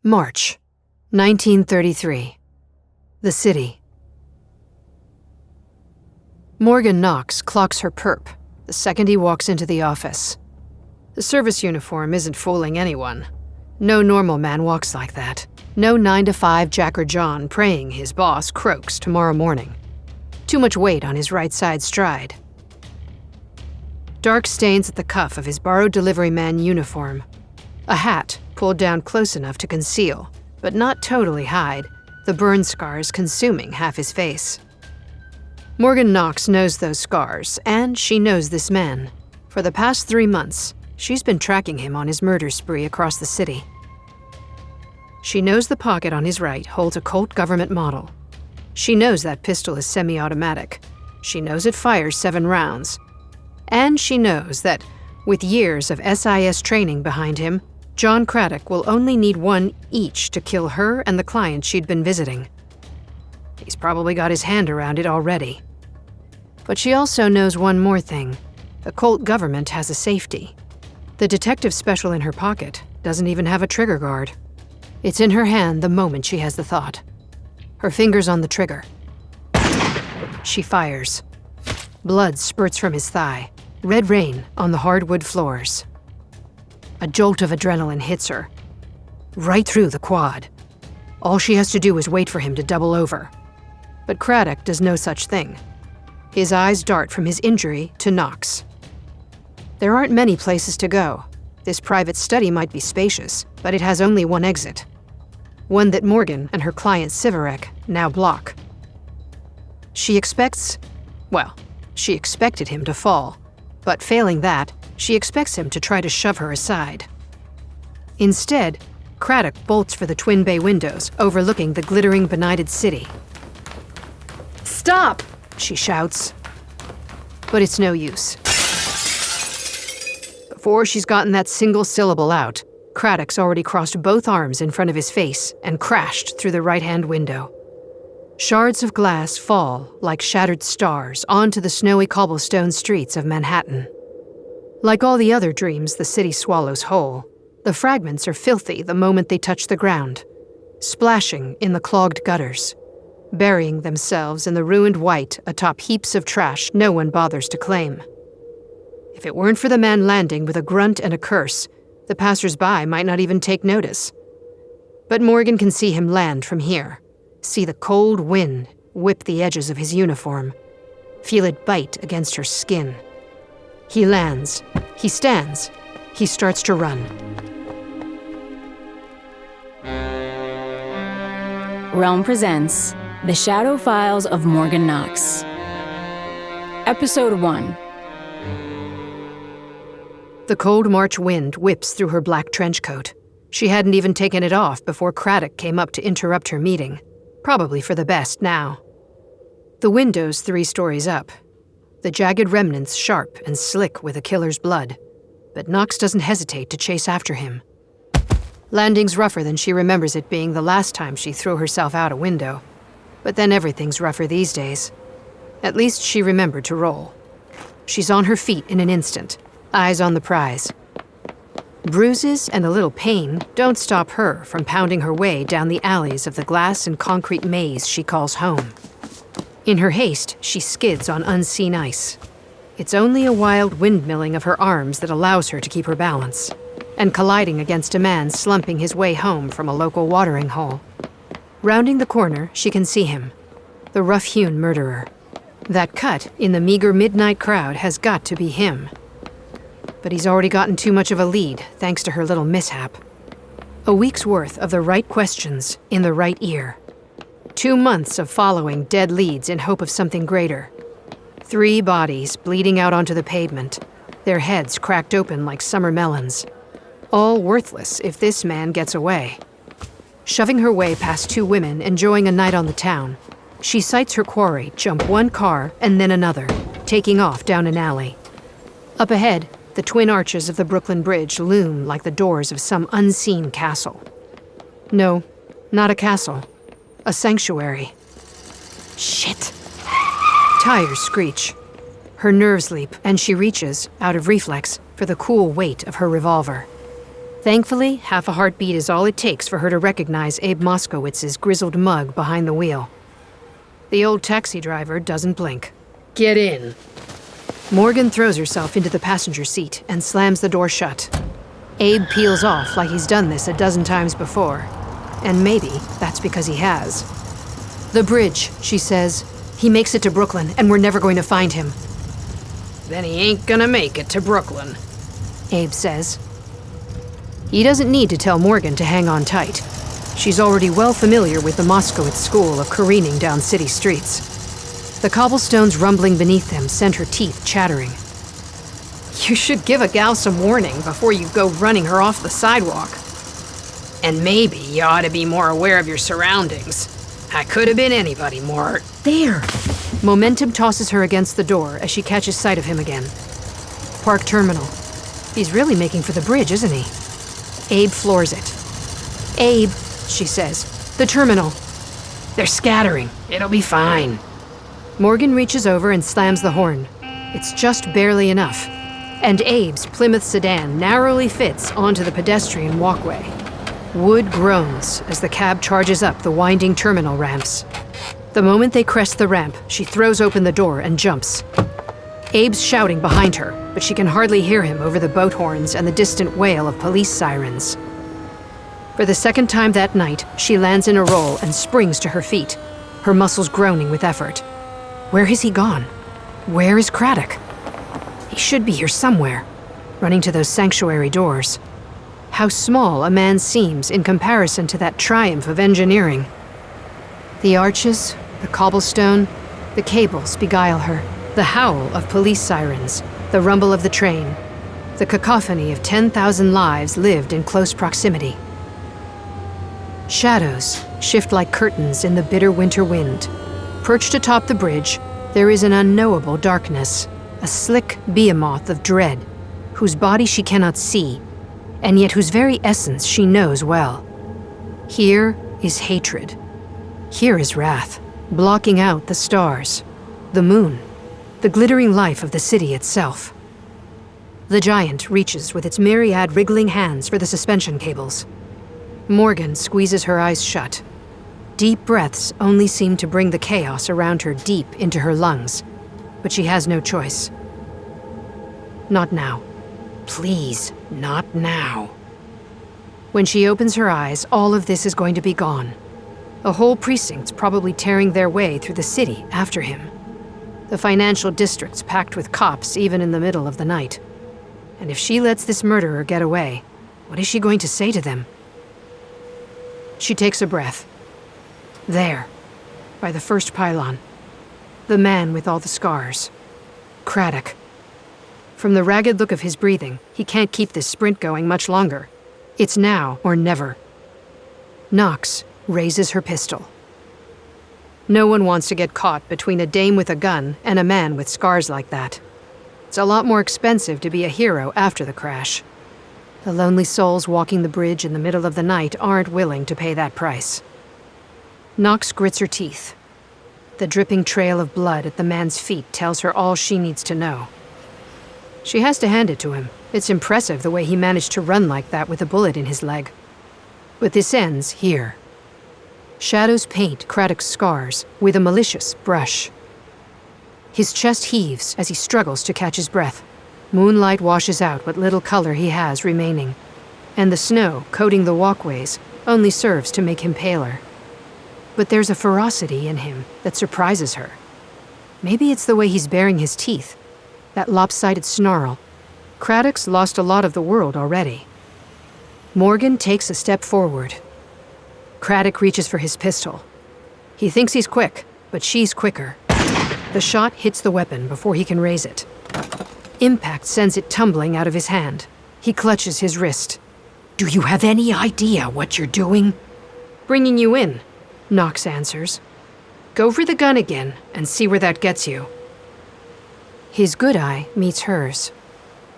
March, 1933. The city. Morgan Knox clocks her perp the second he walks into the office. The service uniform isn't fooling anyone. No normal man walks like that. No 9-to-5 Jack or John praying his boss croaks tomorrow morning. Too much weight on his right side stride. Dark stains at the cuff of his borrowed delivery man uniform. A hat pulled down close enough to conceal, but not totally hide, the burn scars consuming half his face. Morgan Knox knows those scars, and she knows this man. For the past 3 months, she's been tracking him on his murder spree across the city. She knows the pocket on his right holds a Colt government model. She knows that pistol is semi-automatic. She knows it fires 7 rounds. And she knows that, with years of SIS training behind him, John Craddock will only need 1 each to kill her and the client she'd been visiting. He's probably got his hand around it already. But she also knows one more thing. The Colt government has a safety. The detective special in her pocket doesn't even have a trigger guard. It's in her hand the moment she has the thought. Her fingers on the trigger. She fires. Blood spurts from his thigh. Red rain on the hardwood floors. A jolt of adrenaline hits her. Right through the quad. All she has to do is wait for him to double over. But Craddock does no such thing. His eyes dart from his injury to Knox. There aren't many places to go. This private study might be spacious, but it has only 1 exit. One that Morgan and her client Sivarek now block. She expected him to fall, but failing that, she expects him to try to shove her aside. Instead, Craddock bolts for the twin bay windows overlooking the glittering, benighted city. "Stop!" she shouts. But it's no use. Before she's gotten that single syllable out, Craddock's already crossed both arms in front of his face and crashed through the right-hand window. Shards of glass fall like shattered stars onto the snowy cobblestone streets of Manhattan. Like all the other dreams the city swallows whole, the fragments are filthy the moment they touch the ground, splashing in the clogged gutters, burying themselves in the ruined white atop heaps of trash no one bothers to claim. If it weren't for the man landing with a grunt and a curse, the passers-by might not even take notice. But Morgan can see him land from here, see the cold wind whip the edges of his uniform, feel it bite against her skin. He lands, he stands, he starts to run. Realm presents The Shadow Files of Morgan Knox. Episode 1. The cold March wind whips through her black trench coat. She hadn't even taken it off before Craddock came up to interrupt her meeting, probably for the best now. The window's 3 stories up, the jagged remnants sharp and slick with a killer's blood, but Knox doesn't hesitate to chase after him. Landing's rougher than she remembers it being the last time she threw herself out a window, but then everything's rougher these days. At least she remembered to roll. She's on her feet in an instant, eyes on the prize. Bruises and a little pain don't stop her from pounding her way down the alleys of the glass and concrete maze she calls home. In her haste, she skids on unseen ice. It's only a wild windmilling of her arms that allows her to keep her balance, and colliding against a man slumping his way home from a local watering hole. Rounding the corner, she can see him, the rough-hewn murderer. That cut in the meager midnight crowd has got to be him. But he's already gotten too much of a lead, thanks to her little mishap. A week's worth of the right questions in the right ear. 2 months of following dead leads in hope of something greater. 3 bodies bleeding out onto the pavement, their heads cracked open like summer melons. All worthless if this man gets away. Shoving her way past 2 women enjoying a night on the town, she sights her quarry jump 1 car and then another, taking off down an alley. Up ahead, the twin arches of the Brooklyn Bridge loom like the doors of some unseen castle. No, not a castle. A sanctuary. Shit. Tires screech. Her nerves leap, and she reaches, out of reflex, for the cool weight of her revolver. Thankfully, half a heartbeat is all it takes for her to recognize Abe Moskowitz's grizzled mug behind the wheel. The old taxi driver doesn't blink. "Get in." Morgan throws herself into the passenger seat and slams the door shut. Abe peels off like he's done this a dozen times before. And maybe that's because he has. "The bridge," she says. "He makes it to Brooklyn, and we're never going to find him." "Then he ain't gonna make it to Brooklyn," Abe says. He doesn't need to tell Morgan to hang on tight. She's already well familiar with the Moskowitz school of careening down city streets. The cobblestones rumbling beneath them sent her teeth chattering. You should give a gal some warning before you go running her off the sidewalk. And maybe you ought to be more aware of your surroundings. I could have been anybody more. There! Momentum tosses her against the door as she catches sight of him again. Park Terminal. He's really making for the bridge, isn't he? Abe floors it. "Abe," she says, "the terminal." "They're scattering. It'll be fine." Morgan reaches over and slams the horn. It's just barely enough. And Abe's Plymouth sedan narrowly fits onto the pedestrian walkway. Wood groans as the cab charges up the winding terminal ramps. The moment they crest the ramp, she throws open the door and jumps. Abe's shouting behind her, but she can hardly hear him over the boat horns and the distant wail of police sirens. For the second time that night, she lands in a roll and springs to her feet, her muscles groaning with effort. Where has he gone? Where is Craddock? He should be here somewhere, running to those sanctuary doors. How small a man seems in comparison to that triumph of engineering. The arches, the cobblestone, the cables beguile her. The howl of police sirens, the rumble of the train, the cacophony of 10,000 lives lived in close proximity. Shadows shift like curtains in the bitter winter wind. Perched atop the bridge, there is an unknowable darkness, a slick behemoth of dread, whose body she cannot see, and yet whose very essence she knows well. Here is hatred. Here is wrath, blocking out the stars, the moon, the glittering life of the city itself. The giant reaches with its myriad wriggling hands for the suspension cables. Morgan squeezes her eyes shut. Deep breaths only seem to bring the chaos around her deep into her lungs, but she has no choice. Not now. Please, not now. When she opens her eyes, all of this is going to be gone. A whole precinct's probably tearing their way through the city after him. The financial district's packed with cops even in the middle of the night. And if she lets this murderer get away, what is she going to say to them? She takes a breath. There, by the first pylon. The man with all the scars. Craddock. From the ragged look of his breathing, he can't keep this sprint going much longer. It's now or never. Knox raises her pistol. No one wants to get caught between a dame with a gun and a man with scars like that. It's a lot more expensive to be a hero after the crash. The lonely souls walking the bridge in the middle of the night aren't willing to pay that price. Knox grits her teeth. The dripping trail of blood at the man's feet tells her all she needs to know. She has to hand it to him. It's impressive the way he managed to run like that with a bullet in his leg. But this ends here. Shadows paint Craddock's scars with a malicious brush. His chest heaves as he struggles to catch his breath. Moonlight washes out what little color he has remaining, and the snow coating the walkways only serves to make him paler. But there's a ferocity in him that surprises her. Maybe it's the way he's baring his teeth, that lopsided snarl. Craddock's lost a lot of the world already. Morgan takes a step forward. Craddock reaches for his pistol. He thinks he's quick, but she's quicker. The shot hits the weapon before he can raise it. Impact sends it tumbling out of his hand. He clutches his wrist. "Do you have any idea what you're doing?" "Bringing you in," Knox answers. "Go for the gun again and see where that gets you." His good eye meets hers.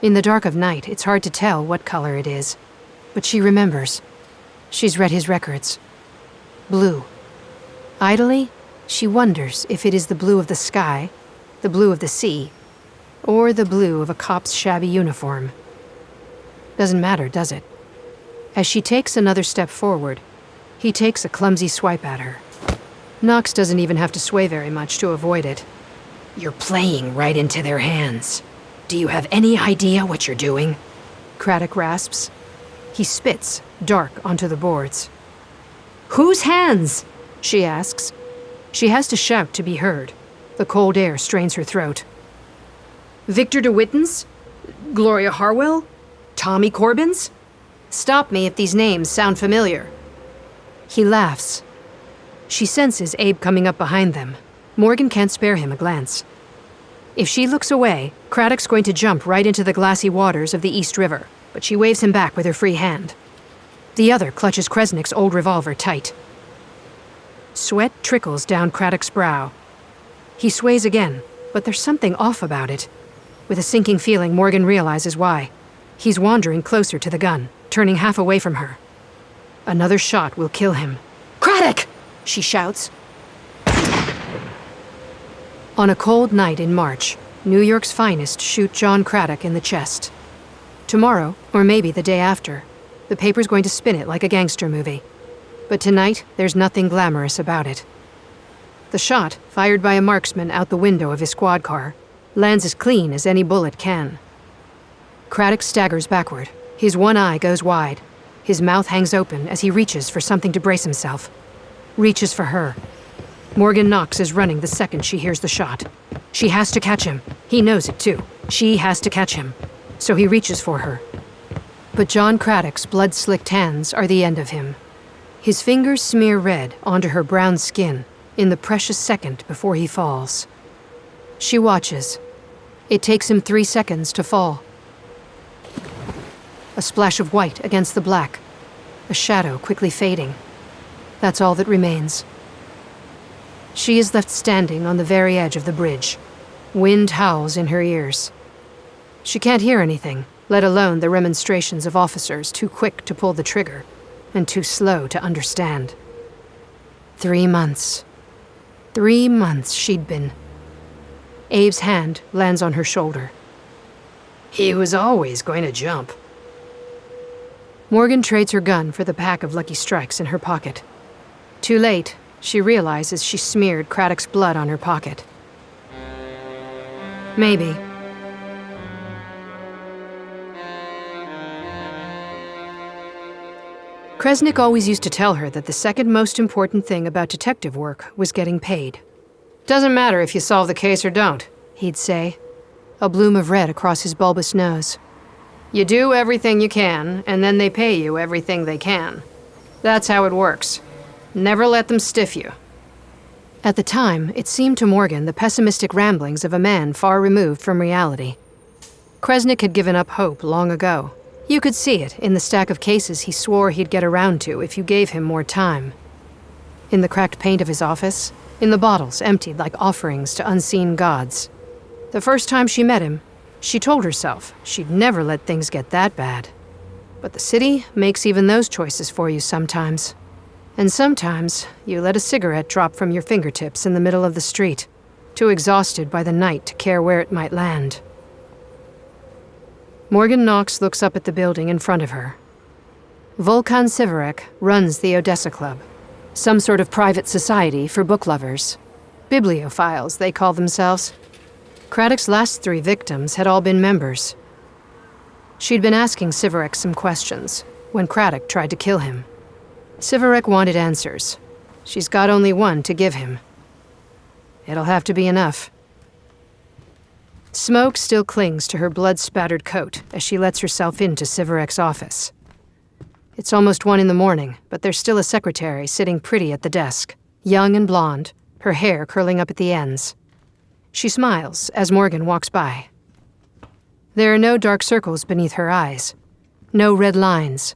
In the dark of night, it's hard to tell what color it is, but she remembers. She's read his records. Blue. Idly, she wonders if it is the blue of the sky, the blue of the sea, or the blue of a cop's shabby uniform. Doesn't matter, does it? As she takes another step forward, he takes a clumsy swipe at her. Knox doesn't even have to sway very much to avoid it. You're playing right into their hands. Do you have any idea what you're doing? Craddock rasps. He spits, dark, onto the boards. Whose hands? She asks. She has to shout to be heard. The cold air strains her throat. Victor DeWitten's? Gloria Harwell? Tommy Corbin's? Stop me if these names sound familiar. He laughs. She senses Abe coming up behind them. Morgan can't spare him a glance. If she looks away, Craddock's going to jump right into the glassy waters of the East River, but she waves him back with her free hand. The other clutches Kresnik's old revolver tight. Sweat trickles down Craddock's brow. He sways again, but there's something off about it. With a sinking feeling, Morgan realizes why. He's wandering closer to the gun, turning half away from her. Another shot will kill him. "Craddock!" she shouts. On a cold night in March, New York's finest shoot John Craddock in the chest. Tomorrow, or maybe the day after, the paper's going to spin it like a gangster movie. But tonight, there's nothing glamorous about it. The shot, fired by a marksman out the window of his squad car, lands as clean as any bullet can. Craddock staggers backward. His one eye goes wide. His mouth hangs open as he reaches for something to brace himself. Reaches for her. Morgan Knox is running the second she hears the shot. She has to catch him. He knows it too. She has to catch him. So he reaches for her. But John Craddock's blood-slicked hands are the end of him. His fingers smear red onto her brown skin in the precious second before he falls. She watches. It takes him 3 seconds to fall. A splash of white against the black. A shadow quickly fading. That's all that remains. She is left standing on the very edge of the bridge. Wind howls in her ears. She can't hear anything, let alone the remonstrations of officers too quick to pull the trigger and too slow to understand. 3 months. 3 months she'd been. Abe's hand lands on her shoulder. He was always going to jump. Morgan trades her gun for the pack of Lucky Strikes in her pocket. Too late, she realizes she smeared Craddock's blood on her pocket. Maybe. Kresnik always used to tell her that the second most important thing about detective work was getting paid. "Doesn't matter if you solve the case or don't," he'd say, a bloom of red across his bulbous nose. "You do everything you can, and then they pay you everything they can. That's how it works. Never let them stiff you." At the time, it seemed to Morgan the pessimistic ramblings of a man far removed from reality. Kresnik had given up hope long ago. You could see it in the stack of cases he swore he'd get around to if you gave him more time. In the cracked paint of his office, in the bottles emptied like offerings to unseen gods. The first time she met him, she told herself she'd never let things get that bad. But the city makes even those choices for you sometimes. And sometimes, you let a cigarette drop from your fingertips in the middle of the street, too exhausted by the night to care where it might land. Morgan Knox looks up at the building in front of her. Volkan Siverek runs the Odessa Club, some sort of private society for book lovers. Bibliophiles, they call themselves. Craddock's last 3 victims had all been members. She'd been asking Siverek some questions when Craddock tried to kill him. Siverek wanted answers. She's got only one to give him. It'll have to be enough. Smoke still clings to her blood-spattered coat as she lets herself into Siverek's office. It's almost 1 in the morning, but there's still a secretary sitting pretty at the desk, young and blonde, her hair curling up at the ends. She smiles as Morgan walks by. There are no dark circles beneath her eyes, no red lines,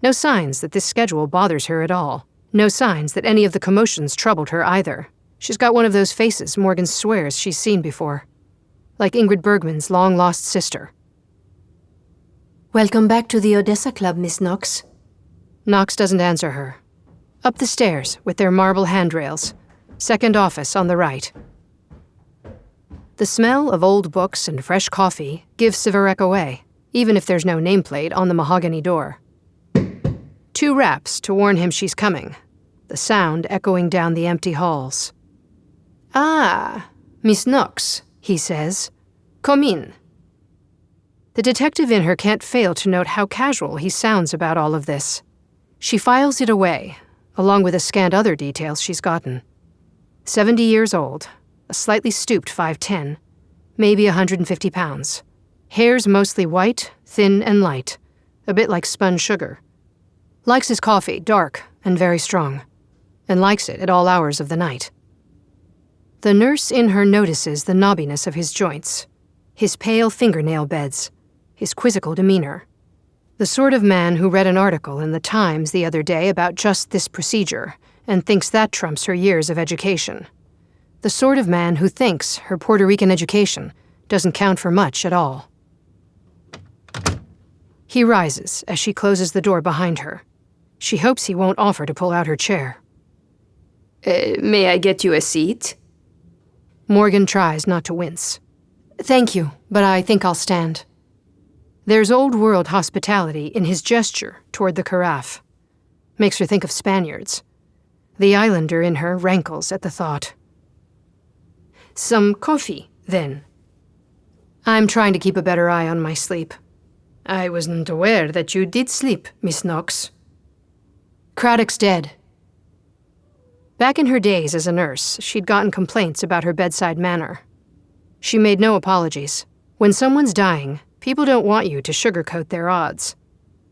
no signs that this schedule bothers her at all, no signs that any of the commotions troubled her either. She's got one of those faces Morgan swears she's seen before. Like Ingrid Bergman's long-lost sister. "Welcome back to the Odessa Club, Miss Knox." Knox doesn't answer her. Up the stairs with their marble handrails, second office on the right. The smell of old books and fresh coffee gives Siverek away, even if there's no nameplate on the mahogany door. 2 raps to warn him she's coming, the sound echoing down the empty halls. "Ah, Miss Knox," he says. "Come in." The detective in her can't fail to note how casual he sounds about all of this. She files it away, along with a scant other details she's gotten. 70 years old, a slightly stooped 5'10", maybe 150 pounds. Hair's mostly white, thin and light, a bit like spun sugar. Likes his coffee dark and very strong, and likes it at all hours of the night. The nurse in her notices the knobbiness of his joints, his pale fingernail beds, his quizzical demeanor. The sort of man who read an article in the Times the other day about just this procedure and thinks that trumps her years of education. The sort of man who thinks her Puerto Rican education doesn't count for much at all. He rises as she closes the door behind her. She hopes he won't offer to pull out her chair. May I get you a seat? Morgan tries not to wince. "Thank you, but I think I'll stand." There's old-world hospitality in his gesture toward the carafe. Makes her think of Spaniards. The islander in her rankles at the thought. "Some coffee, then?" "I'm trying to keep a better eye on my sleep." "I wasn't aware that you did sleep, Miss Knox." "Craddock's dead." Back in her days as a nurse, she'd gotten complaints about her bedside manner. She made no apologies. When someone's dying, people don't want you to sugarcoat their odds.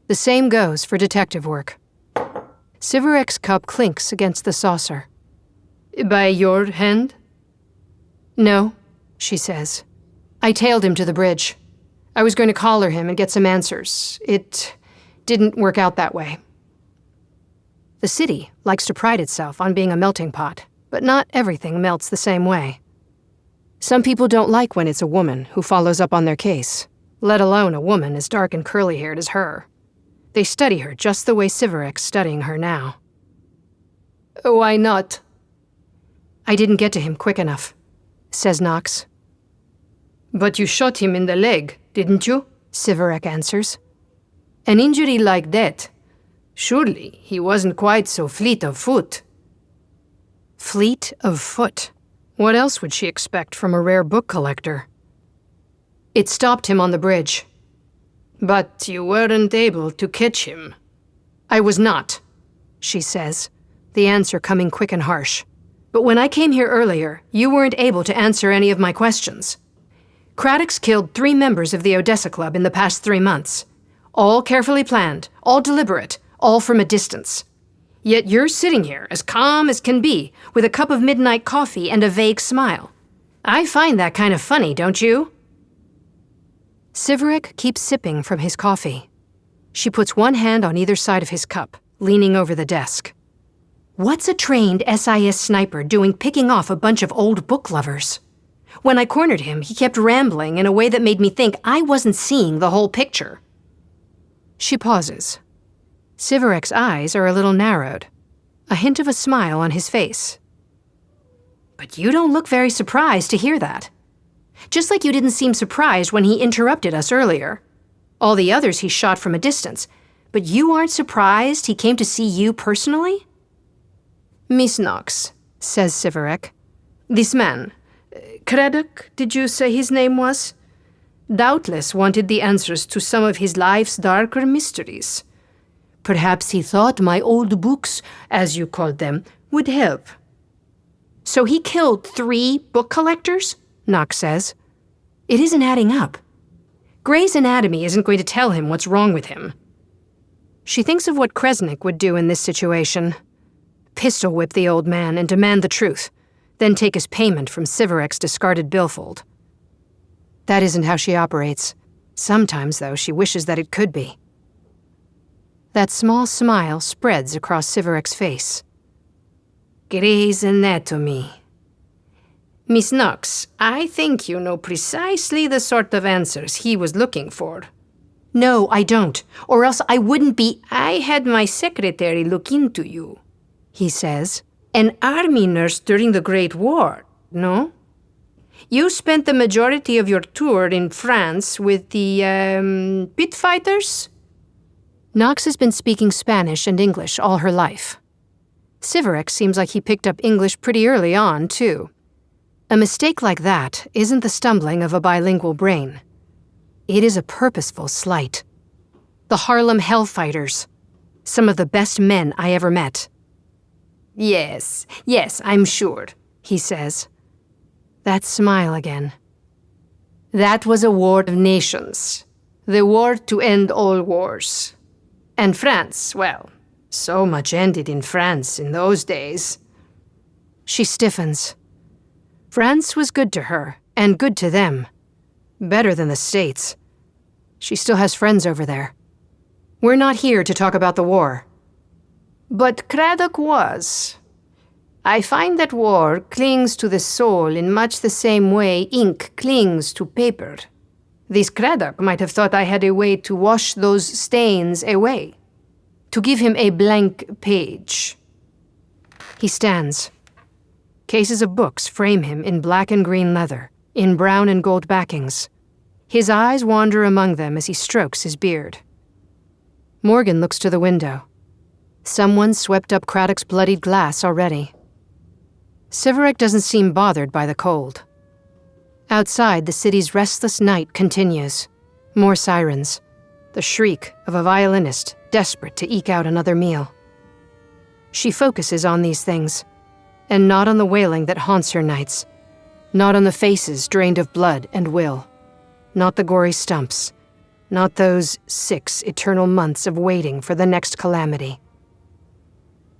The same goes for detective work. Siverek's cup clinks against the saucer. "By your hand?" "No," she says. "I tailed him to the bridge. I was going to collar him and get some answers. It didn't work out that way." The city likes to pride itself on being a melting pot, but not everything melts the same way. Some people don't like when it's a woman who follows up on their case, let alone a woman as dark and curly-haired as her. They study her just the way Siverek's studying her now. "Why not?" "I didn't get to him quick enough," says Knox. "But you shot him in the leg, didn't you?" Siverek answers. "An injury like that, surely he wasn't quite so fleet of foot." Fleet of foot? What else would she expect from a rare book collector? "It stopped him on the bridge." "But you weren't able to catch him." "I was not," she says, the answer coming quick and harsh. "But when I came here earlier, you weren't able to answer any of my questions. Craddock's killed 3 members of the Odessa Club in the past 3 months. All carefully planned, all deliberate, all from a distance. Yet you're sitting here as calm as can be, with a cup of midnight coffee and a vague smile. I find that kind of funny, don't you?" Siverek keeps sipping from his coffee. She puts one hand on either side of his cup, leaning over the desk. What's a trained SIS sniper doing picking off a bunch of old book lovers? When I cornered him, he kept rambling in a way that made me think I wasn't seeing the whole picture. She pauses. Siverek's eyes are a little narrowed, a hint of a smile on his face. "But you don't look very surprised to hear that. Just like you didn't seem surprised when he interrupted us earlier. All the others he shot from a distance, but you aren't surprised he came to see you personally?" "Miss Knox," says Siverek, "this man, Craddock, did you say his name was? Doubtless wanted the answers to some of his life's darker mysteries. Perhaps he thought my old books, as you called them, would help." "So he killed 3 book collectors?" Knox says. "It isn't adding up. Gray's Anatomy isn't going to tell him what's wrong with him." She thinks of what Kresnik would do in this situation. Pistol whip the old man and demand the truth, then take his payment from Siverek's discarded billfold. That isn't how she operates. Sometimes, though, she wishes that it could be. That small smile spreads across Siverek's face. "Gray's Anatomy. Miss Knox, I think you know precisely the sort of answers he was looking for." "No, I don't, or else I wouldn't be—" "I had my secretary look into you," he says. "An army nurse during the Great War, no? You spent the majority of your tour in France with the, pit fighters?" Knox has been speaking Spanish and English all her life. Siverek seems like he picked up English pretty early on, too. A mistake like that isn't the stumbling of a bilingual brain. It is a purposeful slight. The Harlem Hellfighters. Some of the best men I ever met. Yes, I'm sure, he says. That smile again. That was a war of nations. The war to end all wars. And France, well, so much ended in France in those days. She stiffens. France was good to her, and good to them. Better than the States. She still has friends over there. We're not here to talk about the war. But Craddock was. I find that war clings to the soul in much the same way ink clings to paper. This Craddock might have thought I had a way to wash those stains away. To give him a blank page. He stands. Cases of books frame him in black and green leather, in brown and gold backings. His eyes wander among them as he strokes his beard. Morgan looks to the window. Someone swept up Craddock's bloodied glass already. Siverek doesn't seem bothered by the cold. Outside, the city's restless night continues. More sirens. The shriek of a violinist desperate to eke out another meal. She focuses on these things, and not on the wailing that haunts her nights. Not on the faces drained of blood and will. Not the gory stumps. Not those 6 eternal months of waiting for the next calamity.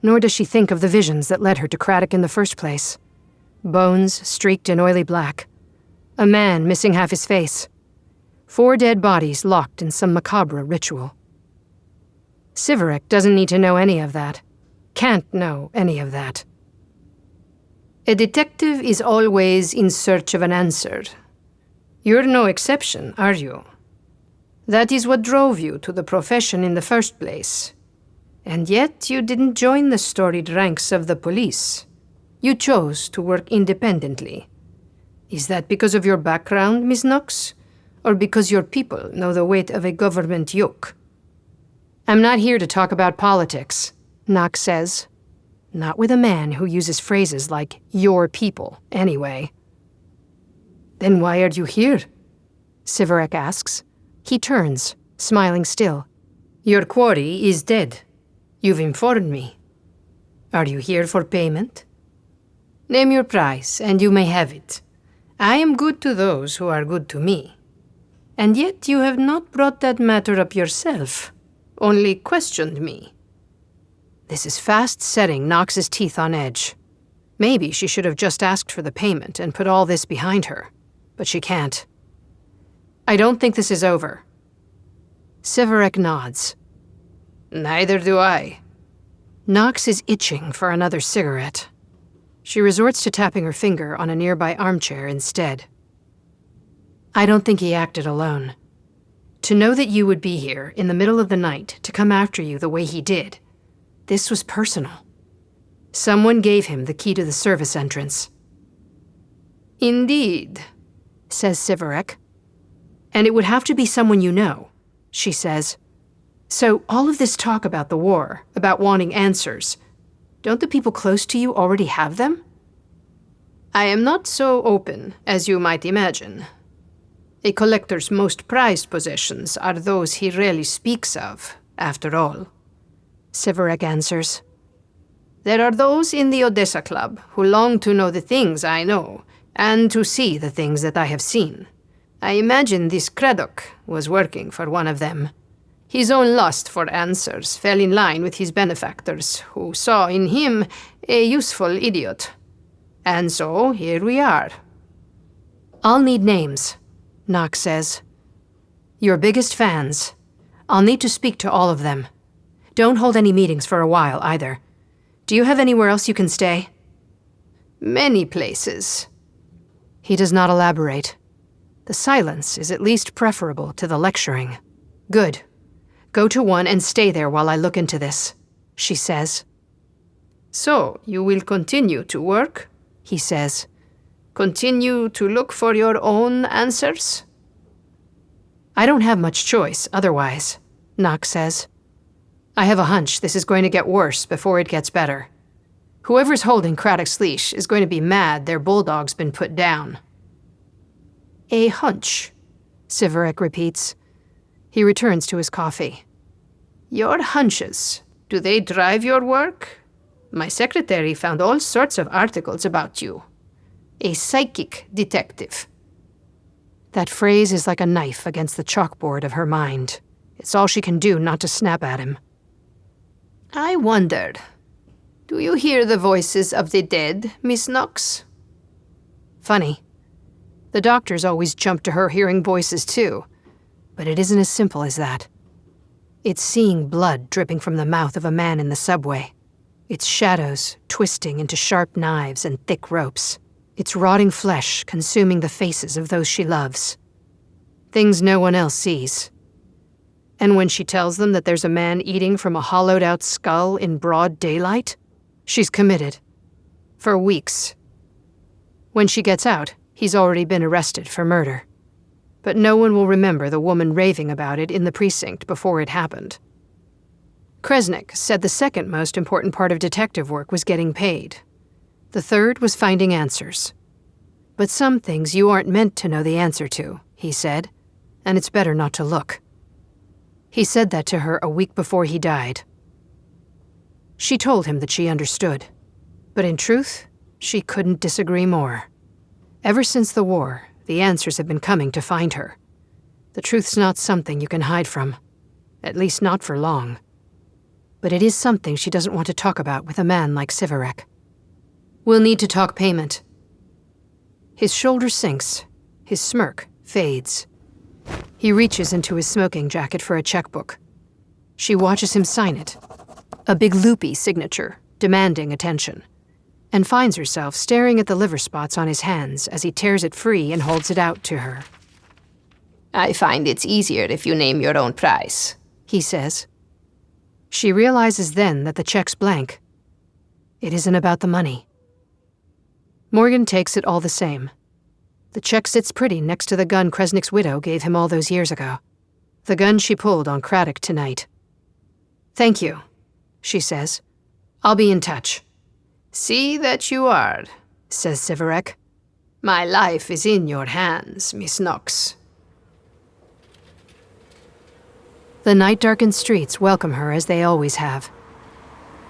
Nor does she think of the visions that led her to Craddock in the first place. Bones streaked in oily black. A man missing half his face. 4 dead bodies locked in some macabre ritual. Siverek doesn't need to know any of that. Can't know any of that. A detective is always in search of an answer. You're no exception, are you? That is what drove you to the profession in the first place. And yet you didn't join the storied ranks of the police. You chose to work independently. Is that because of your background, Miss Knox? Or because your people know the weight of a government yoke? I'm not here to talk about politics, Knox says. Not with a man who uses phrases like, your people, anyway. Then why are you here? Siverek asks. He turns, smiling still. Your quarry is dead. You've informed me. Are you here for payment? Name your price, and you may have it. I am good to those who are good to me. And yet you have not brought that matter up yourself, only questioned me. This is fast setting Knox's teeth on edge. Maybe she should have just asked for the payment and put all this behind her, but she can't. I don't think this is over. Siverek nods. Neither do I. Knox is itching for another cigarette. She resorts to tapping her finger on a nearby armchair instead. I don't think he acted alone. To know that you would be here in the middle of the night to come after you the way he did, this was personal. Someone gave him the key to the service entrance. Indeed, says Siverek. And it would have to be someone you know, she says. So all of this talk about the war, about wanting answers, don't the people close to you already have them? I am not so open as you might imagine. A collector's most prized possessions are those he rarely speaks of, after all. Siverek answers. There are those in the Odessa Club who long to know the things I know, and to see the things that I have seen. I imagine this Craddock was working for one of them. His own lust for answers fell in line with his benefactors, who saw in him a useful idiot. And so here we are. I'll need names, Knox says. Your biggest fans. I'll need to speak to all of them. Don't hold any meetings for a while, either. Do you have anywhere else you can stay? Many places. He does not elaborate. The silence is at least preferable to the lecturing. Good. Go to one and stay there while I look into this, she says. So, you will continue to work? He says. Continue to look for your own answers? I don't have much choice otherwise, Knox says. I have a hunch this is going to get worse before it gets better. Whoever's holding Craddock's leash is going to be mad their bulldog's been put down. A hunch, Siverek repeats. He returns to his coffee. Your hunches, do they drive your work? My secretary found all sorts of articles about you. A psychic detective. That phrase is like a knife against the chalkboard of her mind. It's all she can do not to snap at him. I wondered, do you hear the voices of the dead, Miss Knox? Funny. The doctors always jump to her hearing voices too, but it isn't as simple as that. It's seeing blood dripping from the mouth of a man in the subway. It's shadows twisting into sharp knives and thick ropes. It's rotting flesh consuming the faces of those she loves. Things no one else sees. And when she tells them that there's a man eating from a hollowed-out skull in broad daylight, she's committed. For weeks. When she gets out, he's already been arrested for murder. But no one will remember the woman raving about it in the precinct before it happened. Kresnik said the second most important part of detective work was getting paid. The third was finding answers. But some things you aren't meant to know the answer to, he said, and it's better not to look. He said that to her a week before he died. She told him that she understood. But in truth, she couldn't disagree more. Ever since the war, the answers have been coming to find her. The truth's not something you can hide from. At least not for long. But it is something she doesn't want to talk about with a man like Siverek. We'll need to talk payment. His shoulder sinks. His smirk fades. He reaches into his smoking jacket for a checkbook. She watches him sign it. A big loopy signature, demanding attention. And finds herself staring at the liver spots on his hands as he tears it free and holds it out to her. I find it's easier if you name your own price, he says. She realizes then that the check's blank. It isn't about the money. Morgan takes it all the same. The check sits pretty next to the gun Kresnik's widow gave him all those years ago. The gun she pulled on Craddock tonight. Thank you, she says. I'll be in touch. See that you are, says Siverek. My life is in your hands, Miss Knox. The night-darkened streets welcome her as they always have.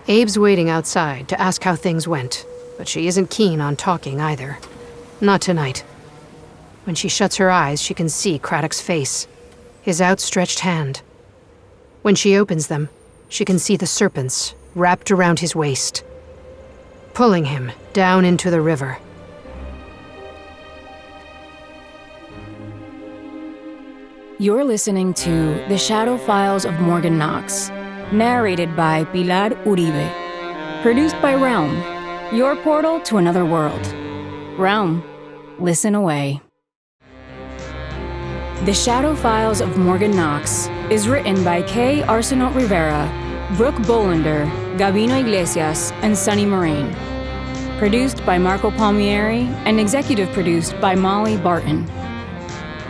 Abe's waiting outside to ask how things went, but she isn't keen on talking either. Not tonight. When she shuts her eyes, she can see Craddock's face, his outstretched hand. When she opens them, she can see the serpents wrapped around his waist, pulling him down into the river. You're listening to The Shadow Files of Morgan Knox, narrated by Pilar Uribe. Produced by Realm, your portal to another world. Realm, listen away. The Shadow Files of Morgan Knox is written by Arsenault Rivera, Brooke Bolander, Gabino Iglesias, and Sunny Moraine. Produced by Marco Palmieri and executive produced by Molly Barton.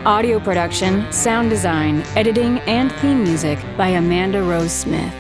Audio production, sound design, editing, and theme music by Amanda Rose Smith.